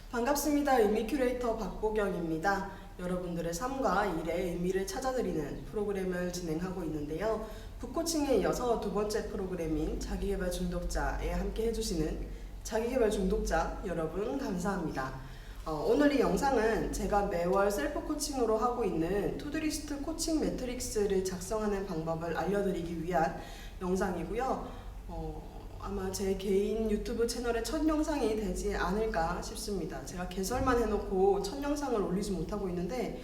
반갑습니다. 의미 큐레이터 박보경입니다. 여러분들의 삶과 일의 의미를 찾아드리는 프로그램을 진행하고 있는데요. 북코칭에 이어서 두 번째 프로그램인 자기계발 중독자에 함께 해주시는 자기계발 중독자 여러분 감사합니다. 오늘 이 영상은 제가 매월 셀프 코칭으로 하고 있는 투두리스트 코칭 매트릭스를 작성하는 방법을 알려드리기 위한 영상이고요. 아마 제 개인 유튜브 채널의 첫 영상이 되지 않을까 싶습니다. 제가 개설만 해놓고 첫 영상을 올리지 못하고 있는데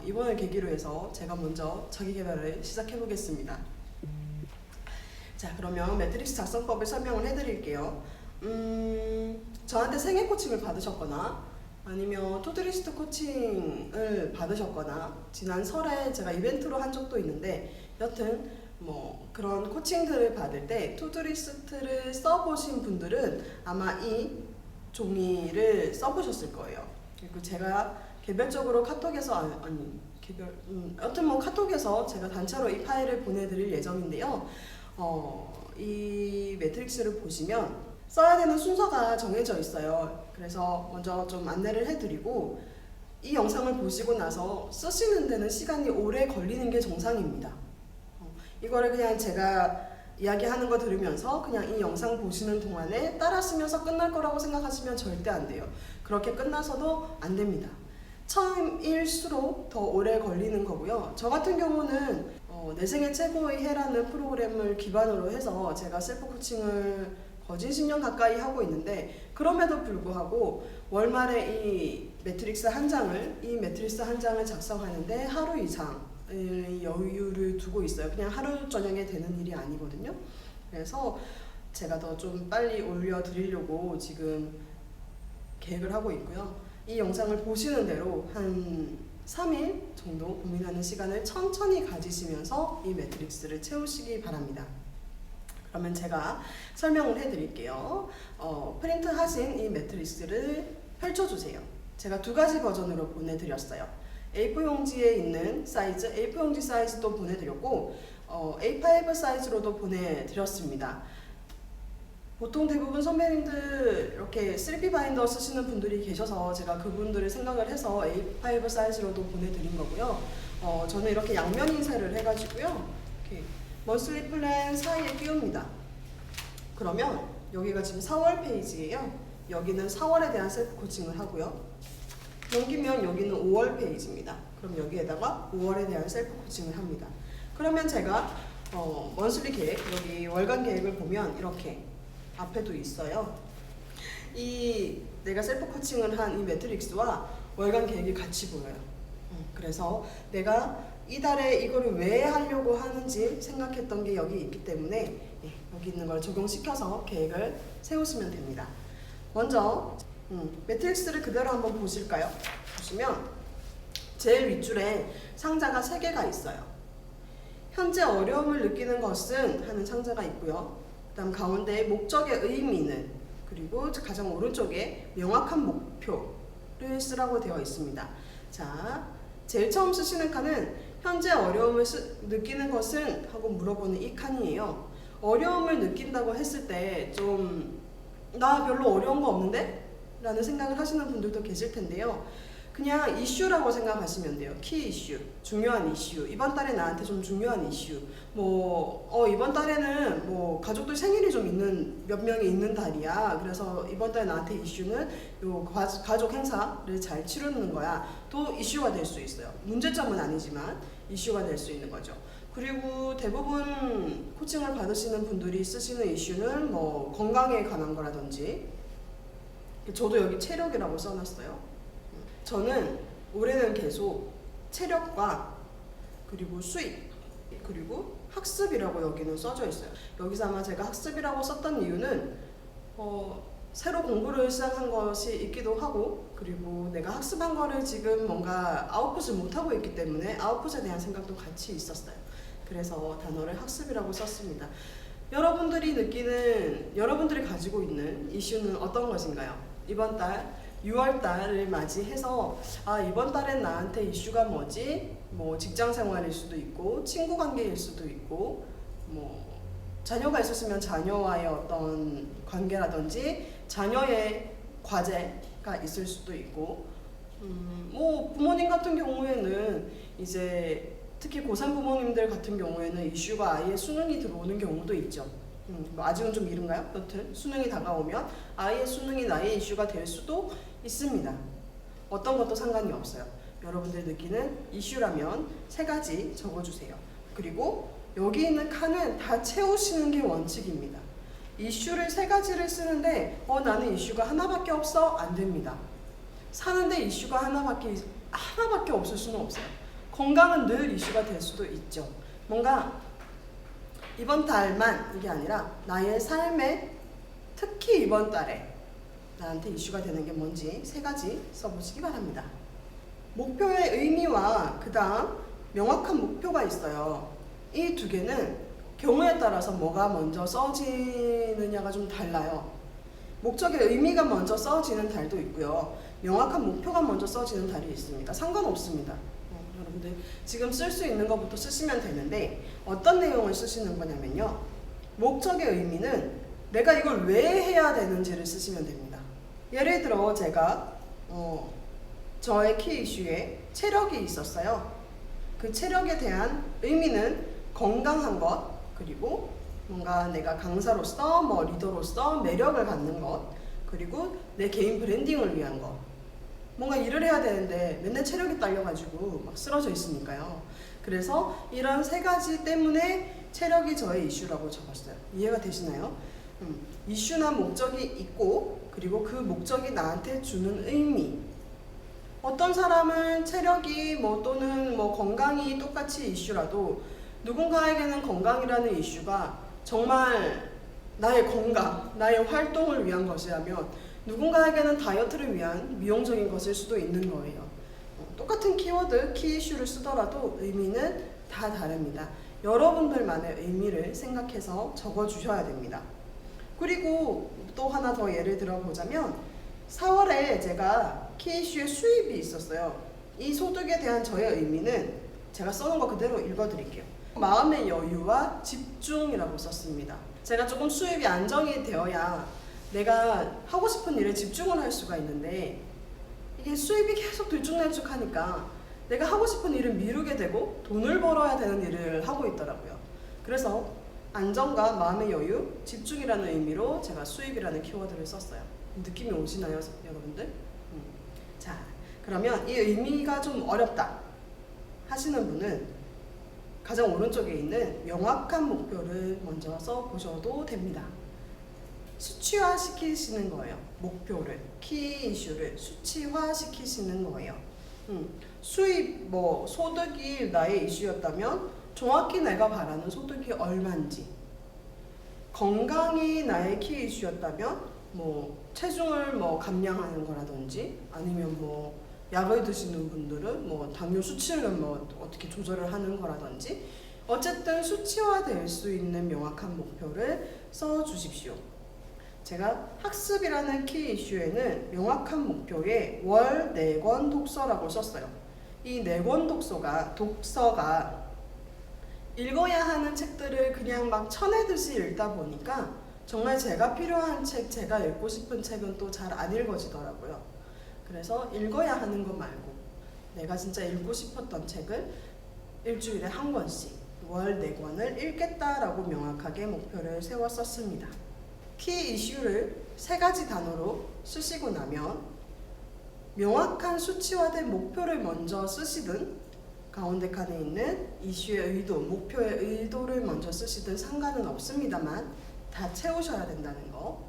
이번을 계기로 해서 제가 먼저 자기계발을 시작해 보겠습니다. 자, 그러면 매트릭스 작성법을 설명을 해드릴게요. 저한테 생애 코칭을 받으셨거나 아니면 투두리스트 코칭을 받으셨거나 지난 설에 제가 이벤트로 한 적도 있는데 여튼 그런 코칭들을 받을 때 투두리스트를 써보신 분들은 아마 이 종이를 써보셨을 거예요. 그리고 제가 개별적으로 카톡에서 여튼 카톡에서 제가 단체로 이 파일을 보내드릴 예정인데요. 이 매트릭스를 보시면 써야 되는 순서가 정해져 있어요. 그래서 먼저 좀 안내를 해드리고 이 영상을 보시고 나서 쓰시는 데는 시간이 오래 걸리는 게 정상입니다. 이거를 그냥 제가 이야기하는 거 들으면서 그냥 이 영상 보시는 동안에 따라 쓰면서 끝날 거라고 생각하시면 절대 안 돼요. 그렇게 끝나서도 안 됩니다. 처음일수록 더 오래 걸리는 거고요. 저 같은 경우는 내 생애 최고의 해라는 프로그램을 기반으로 해서 제가 셀프 코칭을 거진 10년 가까이 하고 있는데 그럼에도 불구하고 월말에 이 매트릭스 한 장을 작성하는데 하루 이상 여유를 두고 있어요. 그냥 하루 저녁에 되는 일이 아니거든요. 그래서 제가 더 좀 빨리 올려드리려고 지금 계획을 하고 있고요. 이 영상을 보시는 대로 한 3일 정도 고민하는 시간을 천천히 가지시면서 이 매트릭스를 채우시기 바랍니다. 그러면 제가 설명을 해드릴게요. 프린트 하신 이 매트릭스를 펼쳐주세요. 제가 두 가지 버전으로 보내드렸어요. A4 용지에 있는 사이즈, A4 용지 사이즈도 보내드렸고 A5 사이즈로도 보내드렸습니다. 보통 대부분 선배님들 이렇게 3B 바인더 쓰시는 분들이 계셔서 제가 그분들을 생각을 해서 A5 사이즈로도 보내드린 거고요. 저는 이렇게 양면 인쇄를 해가지고요. 이렇게 먼슬리 플랜 사이에 띄웁니다. 그러면 여기가 지금 4월 페이지예요. 여기는 4월에 대한 셀프 코칭을 하고요. 넘기면 여기는 5월 페이지입니다. 그럼 여기에다가 5월에 대한 셀프 코칭을 합니다. 그러면 제가 먼슬리 계획, 여기 월간 계획을 보면 이렇게 앞에도 있어요. 이 내가 셀프 코칭을 한 이 매트릭스와 월간 계획이 같이 보여요. 그래서 내가 이달에 이거를 왜 하려고 하는지 생각했던 게 여기 있기 때문에 여기 있는 걸 적용시켜서 계획을 세우시면 됩니다. 먼저 매트릭스를 그대로 한번 보실까요? 보시면 제일 윗줄에 상자가 3개가 있어요. 현재 어려움을 느끼는 것은 하는 상자가 있고요. 그 다음 가운데 목적의 의미는, 그리고 가장 오른쪽에 명확한 목표를 쓰라고 되어 있습니다. 자, 제일 처음 쓰시는 칸은 현재 어려움을 느끼는 것은 하고 물어보는 이 칸이에요. 어려움을 느낀다고 했을 때 나 별로 어려운 거 없는데? 라는 생각을 하시는 분들도 계실 텐데요. 그냥 이슈라고 생각하시면 돼요. 키 이슈, 중요한 이슈. 이번 달에 나한테 좀 중요한 이슈. 이번 달에는 가족들 생일이 좀 몇 명이 있는 달이야. 그래서 이번 달에 나한테 이슈는 요 가족 행사를 잘 치르는 거야. 또 이슈가 될 수 있어요. 문제점은 아니지만 이슈가 될 수 있는 거죠. 그리고 대부분 코칭을 받으시는 분들이 쓰시는 이슈는 건강에 관한 거라든지, 저도 여기 체력이라고 써놨어요. 저는 올해는 계속 체력과 그리고 수입 그리고 학습이라고 여기는 써져 있어요. 여기서 아마 제가 학습이라고 썼던 이유는 새로 공부를 시작한 것이 있기도 하고, 그리고 내가 학습한 거를 지금 뭔가 아웃풋을 못하고 있기 때문에 아웃풋에 대한 생각도 같이 있었어요. 그래서 단어를 학습이라고 썼습니다. 여러분들이 가지고 있는 이슈는 어떤 것인가요? 이번 달 6월 달을 맞이해서 이번 달엔 나한테 이슈가 뭐지? 직장 생활일 수도 있고 친구 관계일 수도 있고 자녀가 있었으면 자녀와의 어떤 관계라든지 자녀의 과제 이슈가 있을 수도 있고, 뭐 부모님 같은 경우에는 이제 특히 고3 부모님들 같은 경우에는 이슈가 아이의 수능이 들어오는 경우도 있죠. 뭐 아직은 좀 이른가요? 여튼 수능이 다가오면 아이의 수능이 나의 이슈가 될 수도 있습니다. 어떤 것도 상관이 없어요. 여러분들 느끼는 이슈라면 3가지 적어주세요. 그리고 여기 있는 칸은 다 채우시는 게 원칙입니다. 이슈를 3가지를 쓰는데 나는 이슈가 하나밖에 없어? 안 됩니다. 사는데 이슈가 하나밖에 없을 수는 없어요. 건강은 늘 이슈가 될 수도 있죠. 뭔가 이번 달만 이게 아니라 나의 삶에 특히 이번 달에 나한테 이슈가 되는 게 뭔지 3가지 써보시기 바랍니다. 목표의 의미와 그 다음 명확한 목표가 있어요. 이 2개는 경우에 따라서 뭐가 먼저 써지느냐가 좀 달라요. 목적의 의미가 먼저 써지는 달도 있고요. 명확한 목표가 먼저 써지는 달이 있습니다. 상관없습니다. 여러분들 지금 쓸 수 있는 것부터 쓰시면 되는데 어떤 내용을 쓰시는 거냐면요. 목적의 의미는 내가 이걸 왜 해야 되는지를 쓰시면 됩니다. 예를 들어 제가 저의 키 이슈에 체력이 있었어요. 그 체력에 대한 의미는 건강한 것, 그리고 뭔가 내가 강사로서 뭐 리더로서 매력을 갖는 것, 그리고 내 개인 브랜딩을 위한 것. 뭔가 일을 해야 되는데 맨날 체력이 딸려가지고 막 쓰러져 있으니까요. 그래서 이런 3가지 때문에 체력이 저의 이슈라고 적었어요. 이해가 되시나요? 이슈나 목적이 있고, 그리고 그 목적이 나한테 주는 의미. 어떤 사람은 체력이 또는 건강이 똑같이 이슈라도 누군가에게는 건강이라는 이슈가 정말 나의 건강, 나의 활동을 위한 것이라면 누군가에게는 다이어트를 위한 미용적인 것일 수도 있는 거예요. 똑같은 키워드, 키 이슈를 쓰더라도 의미는 다 다릅니다. 여러분들만의 의미를 생각해서 적어주셔야 됩니다. 그리고 또 하나 더 예를 들어보자면 4월에 제가 키 이슈의 수입이 있었어요. 이 소득에 대한 저의 의미는 제가 써놓은 거 그대로 읽어드릴게요. 마음의 여유와 집중이라고 썼습니다. 제가 조금 수입이 안정이 되어야 내가 하고 싶은 일에 집중을 할 수가 있는데 이게 수입이 계속 들쭉날쭉하니까 내가 하고 싶은 일을 미루게 되고 돈을 벌어야 되는 일을 하고 있더라고요. 그래서 안정과 마음의 여유, 집중이라는 의미로 제가 수입이라는 키워드를 썼어요. 느낌이 오시나요, 여러분들? 자, 그러면 이 의미가 좀 어렵다 하시는 분은 가장 오른쪽에 있는 명확한 목표를 먼저 써보셔도 됩니다. 수치화 시키시는 거예요. 목표를, 키 이슈를 수치화 시키시는 거예요. 수입, 소득이 나의 이슈였다면 정확히 내가 바라는 소득이 얼마인지, 건강이 나의 키 이슈였다면 체중을 감량하는 거라든지, 아니면 약을 드시는 분들은 당뇨 수치를 어떻게 조절을 하는 거라든지, 어쨌든 수치화될 수 있는 명확한 목표를 써주십시오. 제가 학습이라는 키 이슈에는 명확한 목표에 월 4권 독서라고 썼어요. 이 4권 독서가 읽어야 하는 책들을 그냥 막 쳐내듯이 읽다 보니까 정말 제가 필요한 책, 제가 읽고 싶은 책은 또 잘 안 읽어지더라고요. 그래서 읽어야 하는 거 말고 내가 진짜 읽고 싶었던 책을 일주일에 1권씩 월 4권을 읽겠다라고 명확하게 목표를 세웠었습니다. 키 이슈를 3가지 단어로 쓰시고 나면 명확한 수치화된 목표를 먼저 쓰시든 가운데 칸에 있는 이슈의 의도, 목표의 의도를 먼저 쓰시든 상관은 없습니다만 다 채우셔야 된다는 거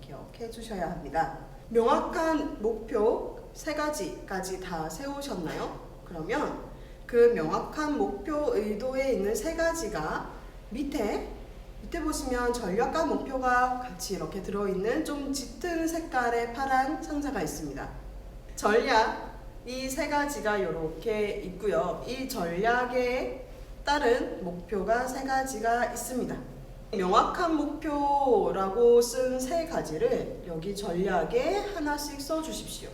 기억해 주셔야 합니다. 명확한 목표 3가지까지 다 세우셨나요? 그러면 그 명확한 목표 의도에 있는 3가지가 밑에 보시면 전략과 목표가 같이 이렇게 들어있는 좀 짙은 색깔의 파란 상자가 있습니다. 전략, 이 3가지가 이렇게 있고요. 이 전략에 따른 목표가 3가지가 있습니다. 명확한 목표라고 쓴 3가지를 여기 전략에 하나씩 써주십시오.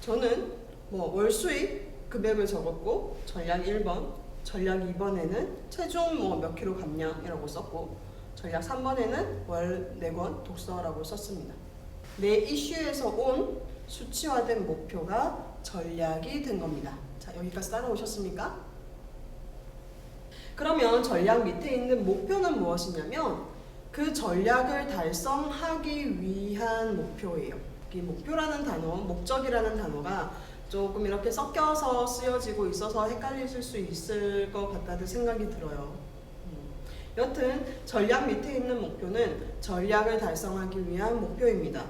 저는 월 수입 금액을 적었고 전략 1번, 전략 2번에는 체중 몇 킬로 감량이라고 썼고 전략 3번에는 월 4권 독서라고 썼습니다. 내 이슈에서 온 수치화된 목표가 전략이 된 겁니다. 자, 여기까지 따라오셨습니까? 그러면 전략 밑에 있는 목표는 무엇이냐면 그 전략을 달성하기 위한 목표예요. 이 목표라는 단어, 목적이라는 단어가 조금 이렇게 섞여서 쓰여지고 있어서 헷갈리실 수 있을 것 같다는 생각이 들어요. 여튼 전략 밑에 있는 목표는 전략을 달성하기 위한 목표입니다.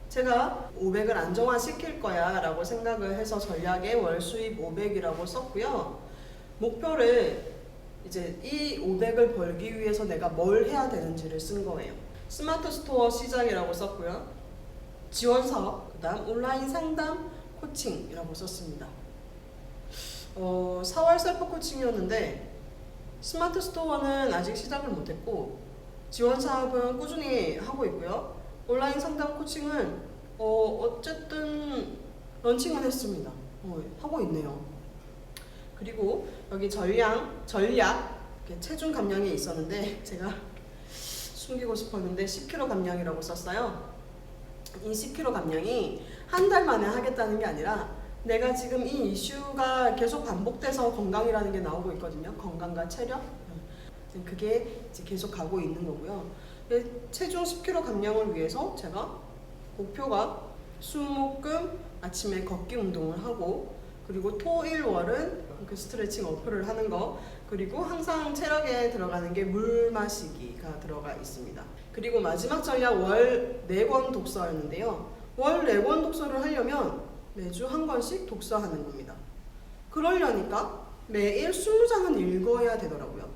제가 500을 안정화시킬 거야 라고 생각을 해서 전략에 월 수입 500이라고 썼고요. 목표를 이제 이 500을 벌기 위해서 내가 뭘 해야 되는지를 쓴 거예요. 스마트 스토어 시작이라고 썼고요. 지원 사업, 그 다음 온라인 상담, 코칭이라고 썼습니다. 4월 셀프 코칭이었는데 스마트 스토어는 아직 시작을 못했고 지원 사업은 꾸준히 하고 있고요. 온라인 상담 코칭은 어쨌든 런칭은 했습니다. 하고 있네요. 그리고 여기 전략 체중 감량이 있었는데 제가 숨기고 싶었는데 10kg 감량이라고 썼어요. 이 10kg 감량이 한 달 만에 하겠다는 게 아니라 내가 지금 이 이슈가 계속 반복돼서 건강이라는 게 나오고 있거든요. 건강과 체력. 그게 이제 계속 가고 있는 거고요. 체중 10kg 감량을 위해서 제가 목표가 수목금 아침에 걷기 운동을 하고 그리고 토, 일, 월은 그 스트레칭 어플을 하는 거 그리고 항상 체력에 들어가는 게 물 마시기가 들어가 있습니다. 그리고 마지막 전략 월 4권 독서였는데요. 월 4권 독서를 하려면 매주 한 권씩 독서하는 겁니다. 그러려니까 매일 20장은 읽어야 되더라고요.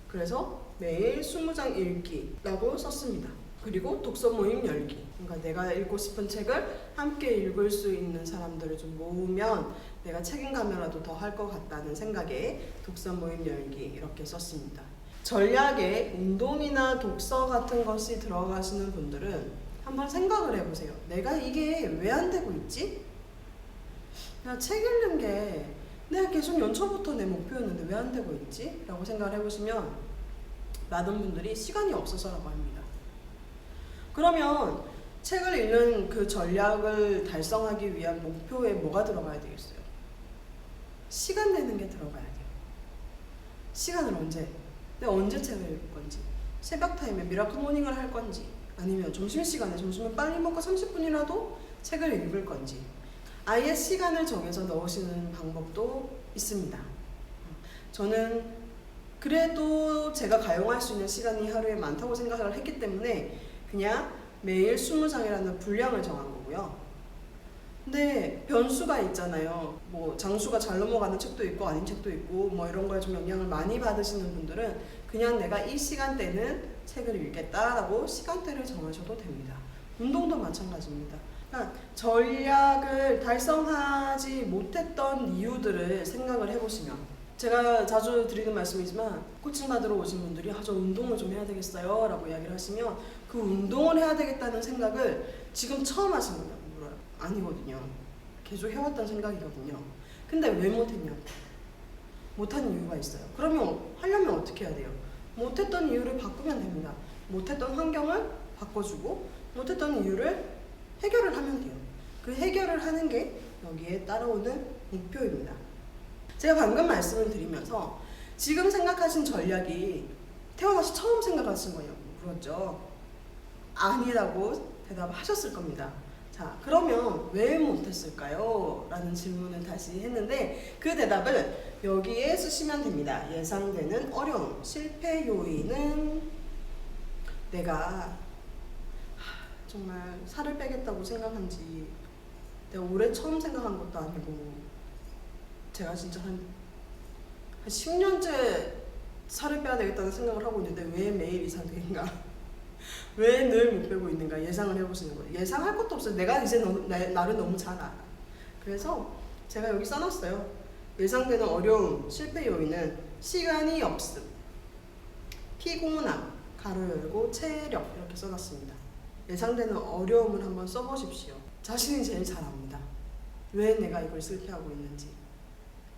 그래서 매일 20장 읽기라고 썼습니다. 그리고 독서 모임 열기. 그러니까 내가 읽고 싶은 책을 함께 읽을 수 있는 사람들을 좀 모으면 내가 책임감이라도 더 할 것 같다는 생각에 독서 모임 열기 이렇게 썼습니다. 전략에 운동이나 독서 같은 것이 들어가시는 분들은 한번 생각을 해보세요. 내가 이게 왜 안 되고 있지? 나 책 읽는 게 내가 계속 연초부터 내 목표였는데 왜 안 되고 있지? 라고 생각을 해보시면 많은 분들이 시간이 없어서라고 합니다. 그러면 책을 읽는 그 전략을 달성하기 위한 목표에 뭐가 들어가야 되겠어요? 시간 내는 게 들어가야 돼요. 시간을 언제? 내가 언제 책을 읽을 건지, 새벽 타임에 미라클 모닝을 할 건지, 아니면 점심시간에 점심을 빨리 먹고 30분이라도 책을 읽을 건지 아예 시간을 정해서 넣으시는 방법도 있습니다. 저는 그래도 제가 가용할 수 있는 시간이 하루에 많다고 생각을 했기 때문에 그냥 매일 20장이라는 분량을 정한 거고요. 근데 변수가 있잖아요. 뭐 장수가 잘 넘어가는 책도 있고 아닌 책도 있고 뭐 이런 거에 좀 영향을 많이 받으시는 분들은 그냥 내가 이 시간대는 책을 읽겠다라고 시간대를 정하셔도 됩니다. 운동도 마찬가지입니다. 그러니까 전략을 달성하지 못했던 이유들을 생각을 해보시면 제가 자주 드리는 말씀이지만 코칭 받으러 오신 분들이 저 운동을 좀 해야 되겠어요 라고 이야기를 하시면 그 운동을 해야 되겠다는 생각을 지금 처음 하십니다. 물어요. 아니거든요. 계속 해왔던 생각이거든요. 근데 왜 못했냐? 못하는 이유가 있어요. 그러면 하려면 어떻게 해야 돼요? 못했던 이유를 바꾸면 됩니다. 못했던 환경을 바꿔주고 못했던 이유를 해결을 하면 돼요. 그 해결을 하는 게 여기에 따라오는 목표입니다. 제가 방금 말씀을 드리면서 지금 생각하신 전략이 태어나서 처음 생각하신 거냐고 물었죠. 아니라고 대답하셨을 겁니다. 자, 그러면 왜 못했을까요? 라는 질문을 다시 했는데 그 대답을 여기에 쓰시면 됩니다. 예상되는 어려움, 실패 요인은 내가 정말 살을 빼겠다고 생각한 지 내가 올해 처음 생각한 것도 아니고 제가 진짜 한 10년째 살을 빼야 되겠다는 생각을 하고 있는데 왜 매일 이상되는가? 왜 늘 못 빼고 있는가? 예상을 해보시는 거예요. 예상할 것도 없어요. 내가 이제 나를 너무 잘 알아. 그래서 제가 여기 써놨어요. 예상되는 어려움, 실패 요인은 시간이 없음, 피곤함, 가로 열고 체력 이렇게 써놨습니다. 예상되는 어려움을 한번 써보십시오. 자신이 제일 잘 압니다. 왜 내가 이걸 실패하고 있는지,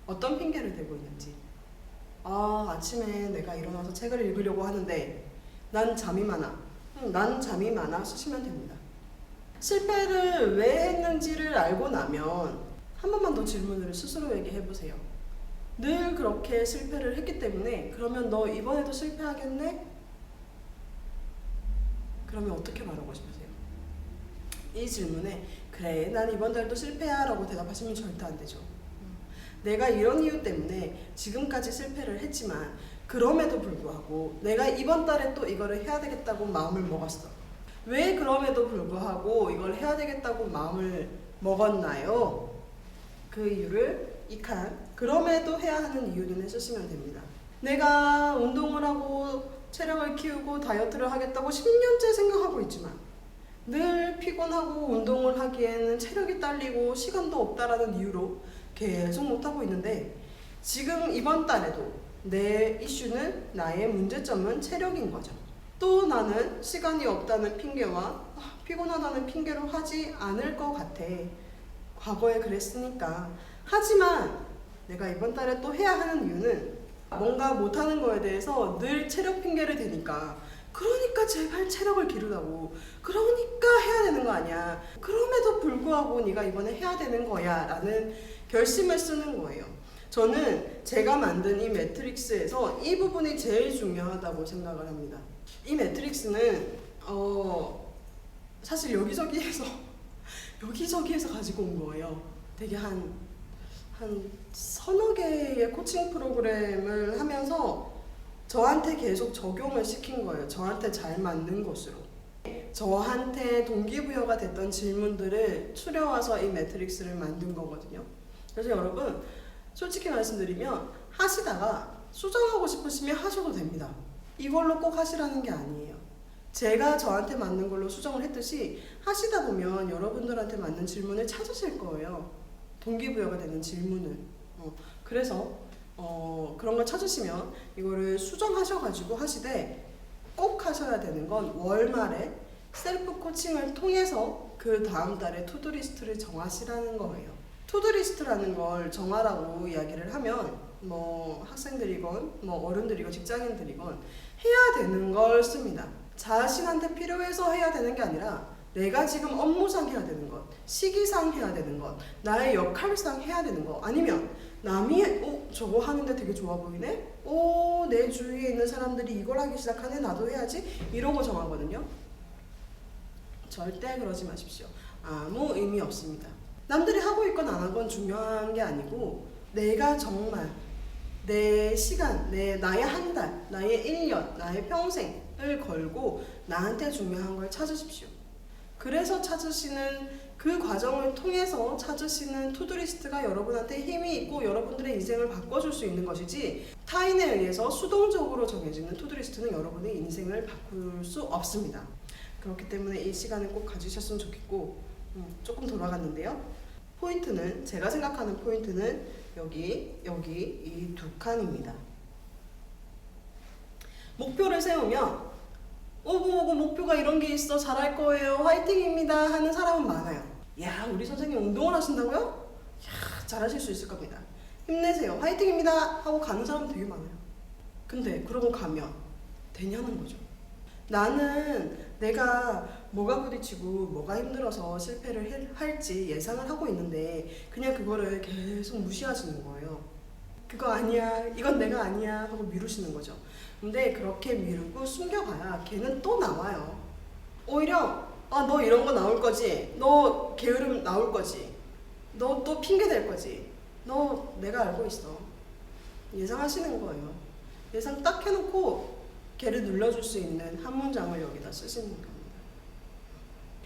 어떤 핑계를 대고 있는지. 아침에 내가 일어나서 책을 읽으려고 하는데 난 잠이 많아. 난 잠이 많아 쓰시면 됩니다. 실패를 왜 했는지를 알고 나면 한 번만 더 질문을 스스로에게 해보세요. 늘 그렇게 실패를 했기 때문에 그러면 너 이번에도 실패하겠네? 그러면 어떻게 말하고 싶으세요? 이 질문에 그래 난 이번 달도 실패야 라고 대답하시면 절대 안 되죠. 내가 이런 이유 때문에 지금까지 실패를 했지만 그럼에도 불구하고 내가 이번 달에 또 이거를 해야 되겠다고 마음을 먹었어. 왜 그럼에도 불구하고 이걸 해야 되겠다고 마음을 먹었나요? 그 이유를 이 칸 그럼에도 해야 하는 이유는 쓰시면 됩니다. 내가 운동을 하고 체력을 키우고 다이어트를 하겠다고 10년째 생각하고 있지만 늘 피곤하고 운동을 하기에는 체력이 딸리고 시간도 없다라는 이유로 계속 못하고 있는데 지금 이번 달에도 내 이슈는 나의 문제점은 체력인 거죠. 또 나는 시간이 없다는 핑계와 피곤하다는 핑계로 하지 않을 것 같아. 과거에 그랬으니까. 하지만 내가 이번 달에 또 해야 하는 이유는 뭔가 못하는 거에 대해서 늘 체력 핑계를 대니까 그러니까 제발 체력을 기르라고 그러니까 해야 되는 거 아니야 그럼에도 불구하고 네가 이번에 해야 되는 거야 라는 결심을 쓰는 거예요. 저는 제가 만든 이 매트릭스에서 이 부분이 제일 중요하다고 생각을 합니다. 이 매트릭스는 사실 여기저기에서 가지고 온 거예요. 되게 한 서너 개의 코칭 프로그램을 하면서 저한테 계속 적용을 시킨 거예요. 저한테 잘 맞는 것으로. 저한테 동기부여가 됐던 질문들을 추려와서 이 매트릭스를 만든 거거든요. 그래서 여러분 솔직히 말씀드리면 하시다가 수정하고 싶으시면 하셔도 됩니다. 이걸로 꼭 하시라는 게 아니에요. 제가 저한테 맞는 걸로 수정을 했듯이 하시다 보면 여러분들한테 맞는 질문을 찾으실 거예요. 동기부여가 되는 질문을. 그래서 그런 걸 찾으시면 이거를 수정하셔가지고 하시되 꼭 하셔야 되는 건 월말에 셀프 코칭을 통해서 그 다음 달에 투두리스트를 정하시라는 거예요. 투두리스트라는 걸 정하라고 이야기를 하면 뭐 학생들이건 뭐 어른들이건 직장인들이건 해야 되는 걸 씁니다. 자신한테 필요해서 해야 되는 게 아니라 내가 지금 업무상 해야 되는 것, 시기상 해야 되는 것, 나의 역할상 해야 되는 것, 아니면 남이 저거 하는데 되게 좋아 보이네? 내 주위에 있는 사람들이 이걸 하기 시작하네? 나도 해야지? 이러고 정하거든요. 절대 그러지 마십시오. 아무 의미 없습니다. 남들이 하고 있건 안 하건 중요한 게 아니고 내가 정말 내 시간, 나의 한 달, 나의 1년, 나의 평생을 걸고 나한테 중요한 걸 찾으십시오. 그래서 찾으시는 그 과정을 통해서 찾으시는 투두리스트가 여러분한테 힘이 있고 여러분들의 인생을 바꿔줄 수 있는 것이지 타인에 의해서 수동적으로 정해지는 투두리스트는 여러분의 인생을 바꿀 수 없습니다. 그렇기 때문에 이 시간을 꼭 가지셨으면 좋겠고 조금 돌아갔는데요. 포인트는 제가 생각하는 포인트는 여기 이 두 칸입니다. 목표를 세우면 오고 목표가 이런 게 있어 잘할 거예요 화이팅입니다 하는 사람은 많아요. 야 우리 선생님 운동을 하신다고요? 야 잘하실 수 있을 겁니다. 힘내세요 화이팅입니다 하고 가는 사람 되게 많아요. 근데 그러고 가면 되냐는 거죠. 나는 내가 뭐가 부딪히고 뭐가 힘들어서 실패를 할지 예상을 하고 있는데 그냥 그거를 계속 무시하시는 거예요. 그거 아니야 이건 내가 아니야 하고 미루시는 거죠. 근데 그렇게 미루고 숨겨봐야 걔는 또 나와요. 오히려 너 이런 거 나올 거지, 너 게으름 나올 거지, 너 또 핑계 댈 거지, 너 내가 알고 있어 예상하시는 거예요. 예상 딱 해놓고 걔를 눌러줄 수 있는 한 문장을 여기다 쓰시는 겁니다.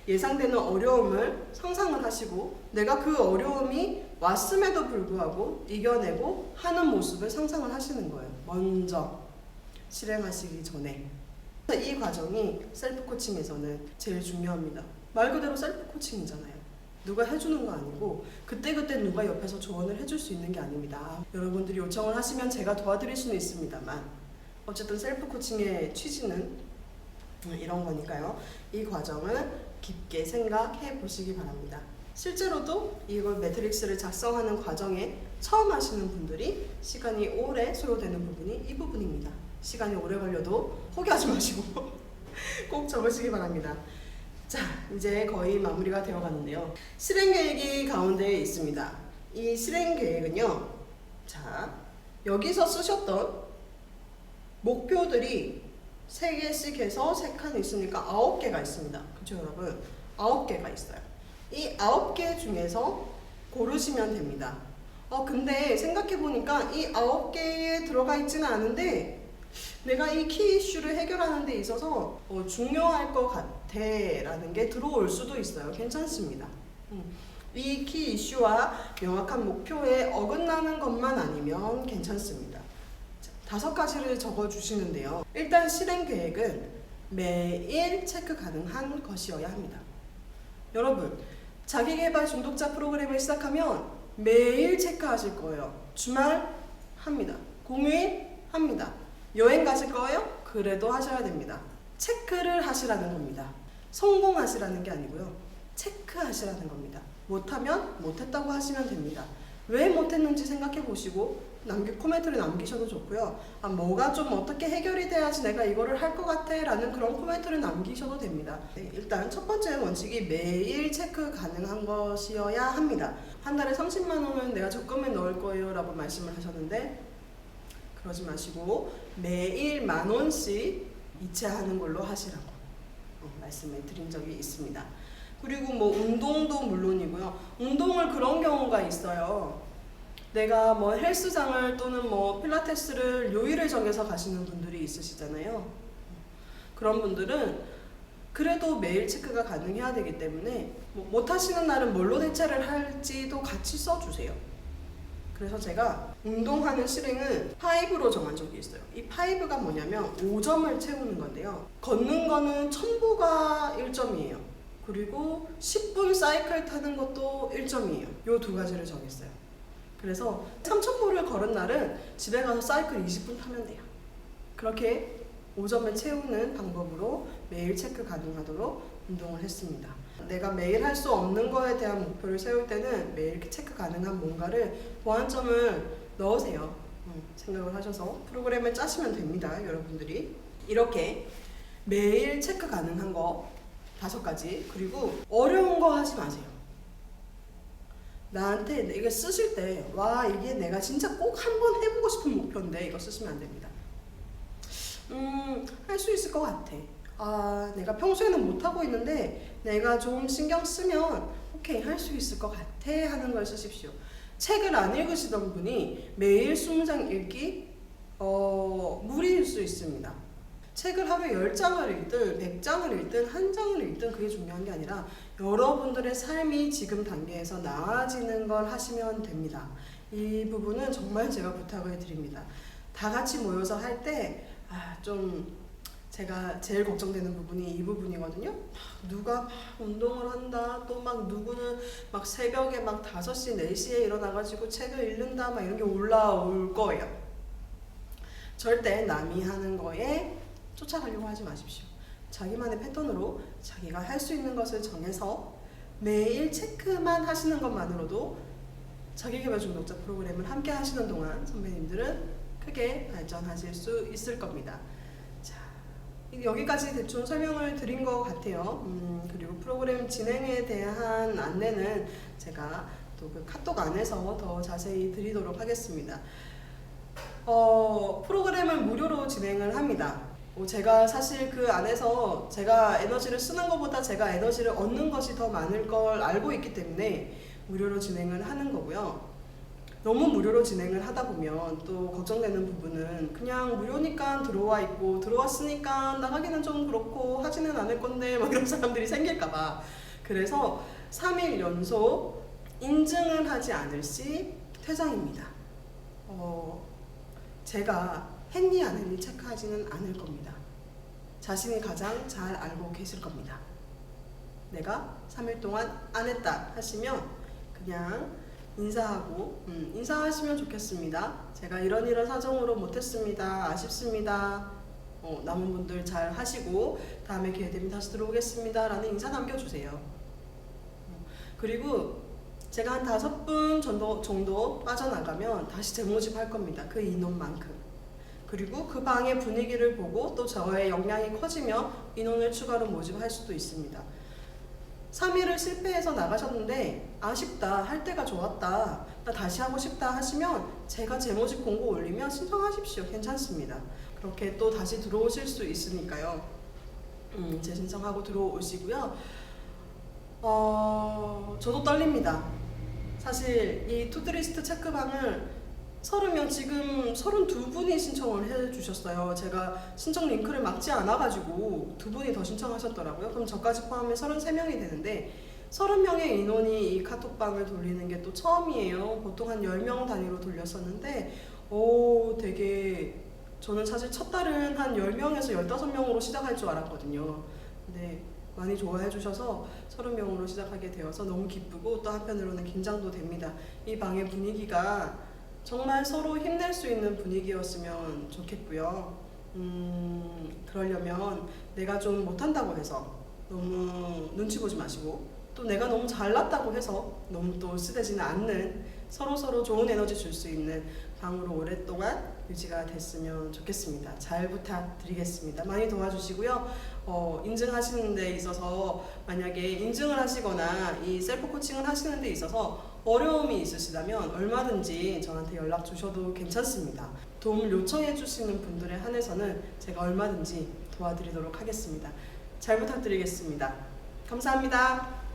예상되는 어려움을 상상을 하시고 내가 그 어려움이 왔음에도 불구하고 이겨내고 하는 모습을 상상을 하시는 거예요. 먼저 실행하시기 전에. 이 과정이 셀프 코칭에서는 제일 중요합니다. 말 그대로 셀프 코칭이잖아요. 누가 해주는 거 아니고 그때그때 누가 옆에서 조언을 해줄 수 있는 게 아닙니다. 여러분들이 요청을 하시면 제가 도와드릴 수는 있습니다만 어쨌든 셀프 코칭의 취지는 이런 거니까요. 이 과정을 깊게 생각해 보시기 바랍니다. 실제로도 이걸 매트릭스를 작성하는 과정에 처음 하시는 분들이 시간이 오래 소요되는 부분이 이 부분입니다. 시간이 오래 걸려도 포기하지 마시고 꼭 적으시기 바랍니다. 자, 이제 거의 마무리가 되어 가는데요. 실행 계획이 가운데에 있습니다. 이 실행 계획은요. 자, 여기서 쓰셨던 목표들이 3개씩 해서 3칸 있으니까 9개가 있습니다. 그렇죠, 여러분? 9개가 있어요. 이 9개 중에서 고르시면 됩니다. 근데 생각해보니까 이 9개에 들어가 있지는 않은데 내가 이 키 이슈를 해결하는 데 있어서 중요할 것 같아 라는 게 들어올 수도 있어요. 괜찮습니다. 이 키 이슈와 명확한 목표에 어긋나는 것만 아니면 괜찮습니다. 5가지를 적어주시는데요. 일단 실행 계획은 매일 체크 가능한 것이어야 합니다. 여러분, 자기계발 중독자 프로그램을 시작하면 매일 체크하실 거예요. 주말 합니다. 공휴일 합니다. 여행 가실 거예요? 그래도 하셔야 됩니다. 체크를 하시라는 겁니다. 성공하시라는 게 아니고요. 체크하시라는 겁니다. 못하면 못했다고 하시면 됩니다. 왜 못했는지 생각해 보시고 코멘트를 남기셔도 좋고요. 뭐가 좀 어떻게 해결이 돼야지 내가 이거를 할 것 같아 라는 그런 코멘트를 남기셔도 됩니다. 네, 일단 첫 번째 원칙이 매일 체크 가능한 것이어야 합니다. 한 달에 30만 원은 내가 적금에 넣을 거예요 라고 말씀을 하셨는데 그러지 마시고 매일 10,000원씩 이체하는 걸로 하시라고 말씀을 드린 적이 있습니다. 그리고 운동도 물론이고요. 운동을 그런 경우가 있어요. 내가 헬스장을 또는 필라테스를 요일을 정해서 가시는 분들이 있으시잖아요. 그런 분들은 그래도 매일 체크가 가능해야 되기 때문에 못 하시는 날은 뭘로 대체를 할지도 같이 써주세요. 그래서 제가 운동하는 실행은 5로 정한 적이 있어요. 이 5가 뭐냐면 5점을 채우는 건데요. 걷는 거는 첨부가 1점이에요. 그리고 10분 사이클 타는 것도 1점이에요. 요 2가지를 정했어요. 그래서 3,000보를 걸은 날은 집에 가서 사이클 20분 타면 돼요. 그렇게 5점을 채우는 방법으로 매일 체크 가능하도록 운동을 했습니다. 내가 매일 할 수 없는 거에 대한 목표를 세울 때는 매일 체크 가능한 뭔가를 보완점을 넣으세요. 생각을 하셔서 프로그램을 짜시면 됩니다. 여러분들이 이렇게 매일 체크 가능한 거 5가지, 그리고 어려운 거 하지 마세요. 나한테 이게 쓰실 때 이게 내가 진짜 꼭 한번 해보고 싶은 목표인데 이거 쓰시면 안 됩니다. 할 수 있을 것 같아. 내가 평소에는 못하고 있는데 내가 좀 신경 쓰면 오케이 할 수 있을 것 같아 하는 걸 쓰십시오. 책을 안 읽으시던 분이 매일 20장 읽기 무리일 수 있습니다. 책을 하루에 10장을 읽든 100장을 읽든 1장을 읽든 그게 중요한 게 아니라 여러분들의 삶이 지금 단계에서 나아지는 걸 하시면 됩니다. 이 부분은 정말 제가 부탁을 드립니다. 다 같이 모여서 할 때 좀 제가 제일 걱정되는 부분이 이 부분이거든요. 누가 운동을 한다, 또 누구는 새벽에 5시, 4시에 일어나가지고 책을 읽는다, 이런 게 올라올 거예요. 절대 남이 하는 거에 쫓아가려고 하지 마십시오. 자기만의 패턴으로 자기가 할 수 있는 것을 정해서 매일 체크만 하시는 것만으로도 자기계발 중독자 프로그램을 함께 하시는 동안 선배님들은 크게 발전하실 수 있을 겁니다. 자, 여기까지 대충 설명을 드린 것 같아요. 그리고 프로그램 진행에 대한 안내는 제가 또 그 카톡 안에서 더 자세히 드리도록 하겠습니다. 프로그램을 무료로 진행을 합니다. 제가 사실 그 안에서 제가 에너지를 쓰는 것보다 제가 에너지를 얻는 것이 더 많을 걸 알고 있기 때문에 무료로 진행을 하는 거고요. 너무 무료로 진행을 하다 보면 또 걱정되는 부분은 그냥 무료니까 들어와 있고 들어왔으니까 나가기는 좀 그렇고 하지는 않을 건데 이런 사람들이 생길까봐, 그래서 3일 연속 인증을 하지 않을 시 퇴장입니다. 제가 했니 안 했니 체크하지는 않을 겁니다. 자신이 가장 잘 알고 계실 겁니다. 내가 3일 동안 안 했다 하시면 그냥 인사하고 인사하시면 좋겠습니다. 제가 이런 사정으로 못했습니다. 아쉽습니다. 남은 분들 잘 하시고 다음에 기회 되면 다시 들어오겠습니다 라는 인사 남겨주세요. 그리고 제가 한 5분 정도 빠져나가면 다시 재모집할 겁니다. 그 인원만큼. 그리고 그 방의 분위기를 보고 또 저의 역량이 커지며 인원을 추가로 모집할 수도 있습니다. 3일을 실패해서 나가셨는데 아쉽다, 할 때가 좋았다, 나 다시 하고 싶다 하시면 제가 제 모집 공고 올리면 신청하십시오. 괜찮습니다. 그렇게 또 다시 들어오실 수 있으니까요. 재신청하고 들어오시고요. 저도 떨립니다. 사실 이 투드리스트 체크방을 30명, 지금 32분이 신청을 해주셨어요. 제가 신청 링크를 막지 않아가지고 2분이 더 신청하셨더라고요. 그럼 저까지 포함해 33명이 되는데 30명의 인원이 이 카톡방을 돌리는 게 또 처음이에요. 보통 한 10명 단위로 돌렸었는데 되게 저는 사실 첫 달은 한 10명에서 15명으로 시작할 줄 알았거든요. 근데 많이 좋아해 주셔서 30명으로 시작하게 되어서 너무 기쁘고 또 한편으로는 긴장도 됩니다. 이 방의 분위기가 정말 서로 힘낼 수 있는 분위기였으면 좋겠고요. 그러려면 내가 좀 못한다고 해서 너무 눈치 보지 마시고 또 내가 너무 잘났다고 해서 너무 또 쓰대지는 않는 서로서로 좋은 에너지 줄 수 있는 방으로 오랫동안 유지가 됐으면 좋겠습니다. 잘 부탁드리겠습니다. 많이 도와주시고요. 인증하시는 데 있어서 만약에 인증을 하시거나 이 셀프 코칭을 하시는 데 있어서 어려움이 있으시다면 얼마든지 저한테 연락 주셔도 괜찮습니다. 도움을 요청해 주시는 분들에 한해서는 제가 얼마든지 도와드리도록 하겠습니다. 잘 부탁드리겠습니다. 감사합니다.